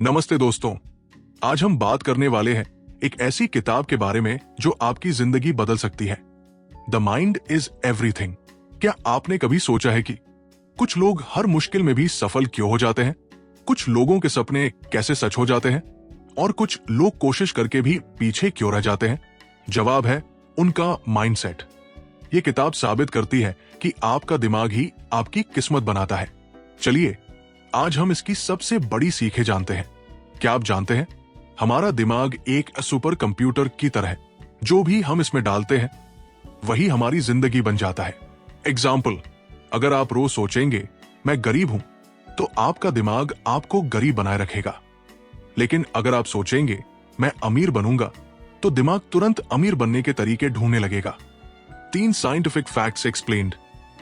नमस्ते दोस्तों, आज हम बात करने वाले हैं एक ऐसी किताब के बारे में जो आपकी जिंदगी बदल सकती है। The mind is everything. क्या आपने कभी सोचा है कि कुछ लोग हर मुश्किल में भी सफल क्यों हो जाते हैं? कुछ लोगों के सपने कैसे सच हो जाते हैं और कुछ लोग कोशिश करके भी पीछे क्यों रह जाते हैं? जवाब है उनका माइंडसेट। ये किताब साबित करती है कि आपका दिमाग ही आपकी किस्मत बनाता है। चलिए आज हम इसकी सबसे बड़ी सीखें जानते हैं। क्या आप जानते हैं, हमारा दिमाग एक सुपर कंप्यूटर की तरह है। जो भी हम इसमें डालते हैं वही हमारी जिंदगी बन जाता है। एग्जाम्पल, अगर आप रोज सोचेंगे मैं गरीब हूं तो आपका दिमाग आपको गरीब बनाए रखेगा। लेकिन अगर आप सोचेंगे मैं अमीर बनूंगा तो दिमाग तुरंत अमीर बनने के तरीके ढूंढने लगेगा। 3 साइंटिफिक फैक्ट्स एक्सप्लेन्ड।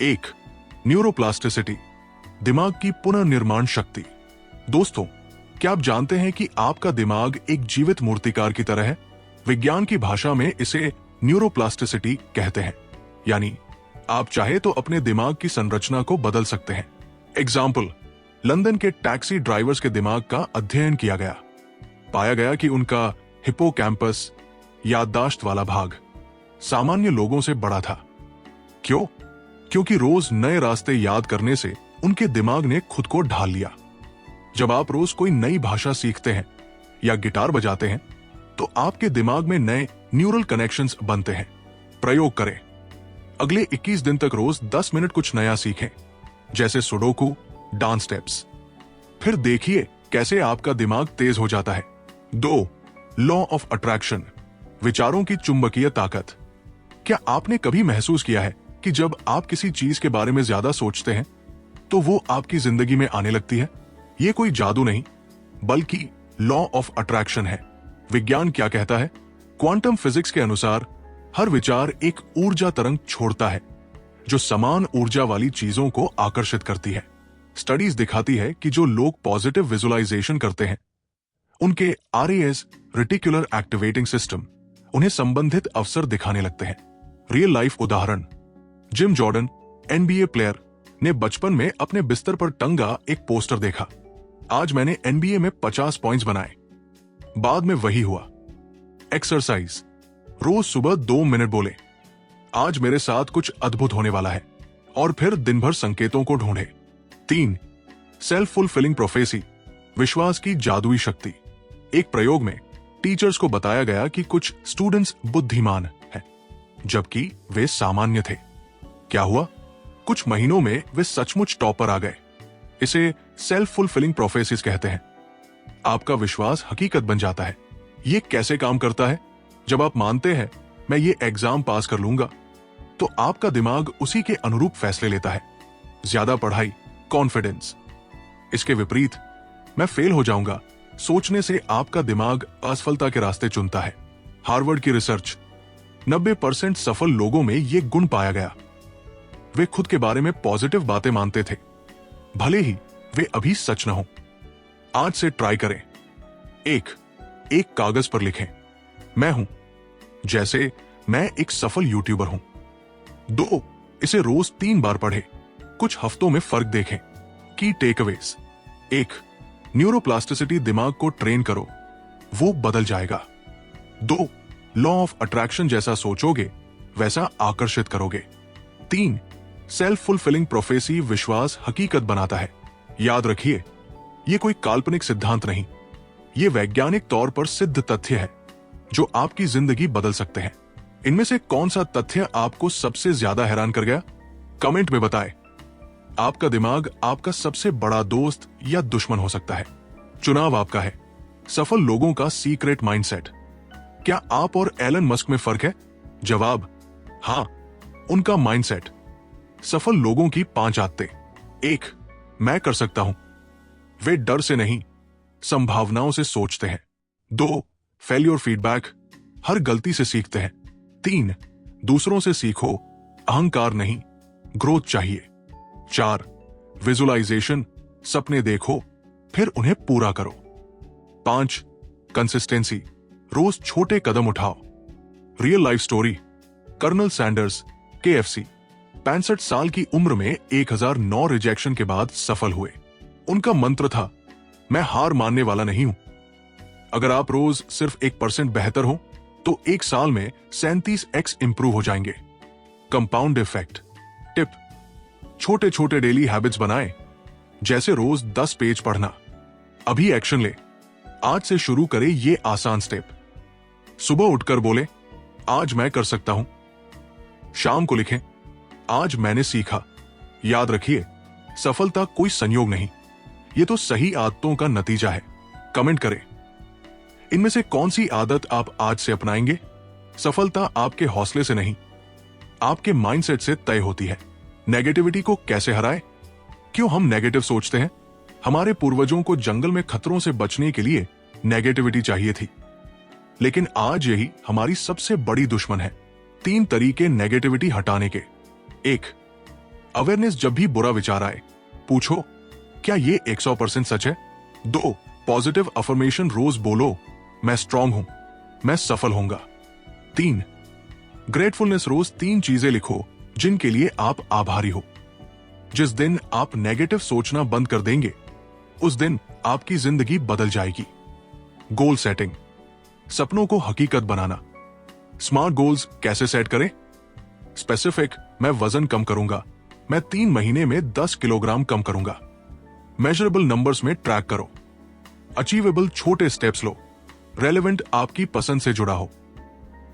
1. न्यूरोप्लास्टिसिटी, दिमाग की पुनर्निर्माण शक्ति। दोस्तों, क्या आप जानते हैं कि आपका दिमाग एक जीवित मूर्तिकार की तरह है? विज्ञान की भाषा में इसे न्यूरोप्लास्टिसिटी कहते हैं। यानी आप चाहे तो अपने दिमाग की संरचना को बदल सकते हैं। एग्जाम्पल, लंदन के टैक्सी ड्राइवर्स के दिमाग का अध्ययन किया गया। पाया गया कि उनका हिप्पोकैम्पस, याददाश्त वाला भाग, सामान्य लोगों से बड़ा था। क्यों? क्योंकि रोज नए रास्ते याद करने से उनके दिमाग ने खुद को ढाल लिया। जब आप रोज कोई नई भाषा सीखते हैं या गिटार बजाते हैं तो आपके दिमाग में नए न्यूरल कनेक्शंस बनते हैं। प्रयोग करें। अगले 21 दिन तक रोज 10 मिनट कुछ नया सीखें, जैसे सुडोकू, डांस स्टेप्स। फिर देखिए कैसे आपका दिमाग तेज हो जाता है। 2. लॉ ऑफ अट्रैक्शन, विचारों की चुंबकीय ताकत। क्या आपने कभी महसूस किया है कि जब आप किसी चीज के बारे में ज्यादा सोचते हैं तो वो आपकी जिंदगी में आने लगती है? ये कोई जादू नहीं बल्कि लॉ ऑफ अट्रैक्शन है। विज्ञान क्या कहता है? क्वांटम फिजिक्स के अनुसार हर विचार एक ऊर्जा तरंग छोड़ता है जो समान ऊर्जा वाली चीजों को आकर्षित करती है। स्टडीज दिखाती है कि जो लोग पॉजिटिव विजुअलाइजेशन करते हैं उनके RAS, रेटिकुलर एक्टिवेटिंग सिस्टम, उन्हें संबंधित अवसर दिखाने लगते हैं। रियल लाइफ उदाहरण, जिम जॉर्डन NBA प्लेयर ने बचपन में अपने बिस्तर पर टंगा एक पोस्टर देखा, आज मैंने NBA में 50 पॉइंट्स बनाए। बाद में वही हुआ। एक्सरसाइज, रोज सुबह 2 मिनट बोले, आज मेरे साथ कुछ अद्भुत होने वाला है, और फिर दिन भर संकेतों को ढूंढे। 3. सेल्फ फुलफिलिंग प्रोफेसी, विश्वास की जादुई शक्ति। एक प्रयोग में टीचर्स को बताया गया कि कुछ स्टूडेंट्स बुद्धिमान हैं जबकि वे सामान्य थे। क्या हुआ? कुछ महीनों में वे सचमुच टॉपर आ गए। इसे सेल्फ फुलफिलिंग प्रोफेसीज कहते हैं। आपका विश्वास हकीकत बन जाता है। ये कैसे काम करता है? जब आप मानते हैं मैं ये एग्जाम पास कर लूंगा तो आपका दिमाग उसी के अनुरूप फैसले लेता है। ज्यादा पढ़ाई, कॉन्फिडेंस। इसके विपरीत, मैं फेल हो जाऊंगा सोचने से आपका दिमाग असफलता के रास्ते चुनता है। हार्वर्ड की रिसर्च, 90% सफल लोगों में ये गुण पाया गया। वे खुद के बारे में पॉजिटिव बातें मानते थे, भले ही वे अभी सच न हो। आज से ट्राई करें। 1. कागज पर लिखें, मैं हूं, जैसे मैं एक सफल यूट्यूबर हूं। 2. इसे रोज 3 बार पढ़ें, कुछ हफ्तों में फर्क देखें। की टेकअवेज। 1. न्यूरोप्लास्टिसिटी दिमाग को ट्रेन करो, वो बदल जाएगा। 2. लॉ ऑफ अट्रैक्शन जैसा सोचोगे वैसा आकर्षित करोगे। 3. सेल्फ फुलफिलिंग प्रोफेसी विश्वास हकीकत बनाता है। याद रखिए, ये कोई काल्पनिक सिद्धांत नहीं, ये वैज्ञानिक तौर पर सिद्ध तथ्य है जो आपकी जिंदगी बदल सकते हैं। इनमें से कौन सा तथ्य आपको सबसे ज्यादा हैरान कर गया? कमेंट में बताएं। आपका दिमाग आपका सबसे बड़ा दोस्त या दुश्मन हो सकता है। चुनाव आपका है। सफल लोगों का सीक्रेट माइंडसेट। क्या आप और एलन मस्क में फर्क है? जवाब, हां, उनका माइंडसेट। सफल लोगों की 5 आदतें। 1. मैं कर सकता हूं, वे डर से नहीं संभावनाओं से सोचते हैं। 2. फेल्योर फीडबैक, हर गलती से सीखते हैं। 3. दूसरों से सीखो, अहंकार नहीं, ग्रोथ चाहिए। 4. विजुअलाइजेशन, सपने देखो फिर उन्हें पूरा करो। 5. कंसिस्टेंसी, रोज छोटे कदम उठाओ। Real life story, colonel Sanders, KFC, 65 साल की उम्र में 1009 रिजेक्शन के बाद सफल हुए। उनका मंत्र था, मैं हार मानने वाला नहीं हूं। अगर आप रोज सिर्फ 1% बेहतर हो तो एक साल में 37x इंप्रूव हो जाएंगे। कंपाउंड इफेक्ट टिप, छोटे छोटे डेली हैबिट्स बनाएं, जैसे रोज 10 पेज पढ़ना। अभी एक्शन ले, आज से शुरू करें ये आसान स्टेप। सुबह उठकर बोले, आज मैं कर सकता हूं। शाम को लिखें, आज मैंने सीखा। याद रखिए, सफलता कोई संयोग नहीं, ये तो सही आदतों का नतीजा है। कमेंट करें, इनमें से कौन सी आदत आप आज से अपनाएंगे। सफलता आपके हौसले से नहीं, आपके माइंडसेट से तय होती है। नेगेटिविटी को कैसे हराएं? क्यों हम नेगेटिव सोचते हैं? हमारे पूर्वजों को जंगल में खतरों से बचने के लिए नेगेटिविटी चाहिए थी, लेकिन आज यही हमारी सबसे बड़ी दुश्मन है। 3 तरीके नेगेटिविटी हटाने के। 1, अवेयरनेस। जब भी बुरा विचार आए, पूछो, क्या ये 100% सच है? 2, पॉजिटिव अफर्मेशन रोज बोलो, मैं स्ट्रांग हूं, मैं सफल होऊंगा। 3, ग्रेटफुलनेस। रोज 3 चीजें लिखो जिनके लिए आप आभारी हो। जिस दिन आप नेगेटिव सोचना बंद कर देंगे, उस दिन आपकी जिंदगी बदल जाएगी। गोल सेटिंग, सपनों को हकीकत बनाना। स्मार्ट गोल्स कैसे सेट करें? स्पेसिफिक, मैं वजन कम करूंगा, मैं 3 महीने में 10 किलोग्राम कम करूंगा। मेजरेबल नंबर्स में ट्रैक करो। अचीवेबल, छोटे स्टेप्स लो, रेलेवेंट, आपकी पसंद से जुड़ा हो।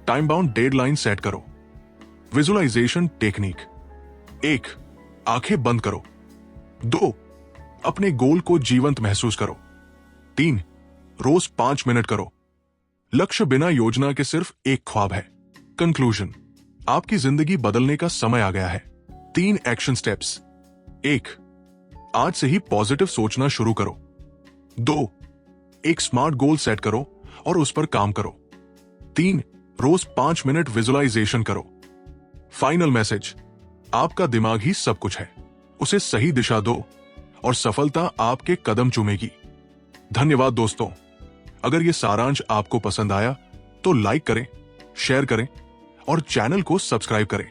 टाइम बाउंड डेडलाइन सेट करो। Visualisation technique. 1, आंखें बंद करो। 2, अपने गोल को जीवंत महसूस करो। 3, रोज 5 मिनट करो। लक्ष्य बिना योजना के सिर्फ एक ख्वाब है। कंक्लूजन, आपकी जिंदगी बदलने का समय आ गया है। 3 एक्शन स्टेप्स। 1, आज से ही पॉजिटिव सोचना शुरू करो। 2, एक स्मार्ट गोल सेट करो और उस पर काम करो। 3, रोज 5 मिनट विजुअलाइजेशन करो। फाइनल मैसेज, आपका दिमाग ही सब कुछ है, उसे सही दिशा दो और सफलता आपके कदम चूमेगी। धन्यवाद दोस्तों। अगर ये सारांश आपको पसंद आया तो लाइक करें, शेयर करें और चैनल को सब्सक्राइब करें।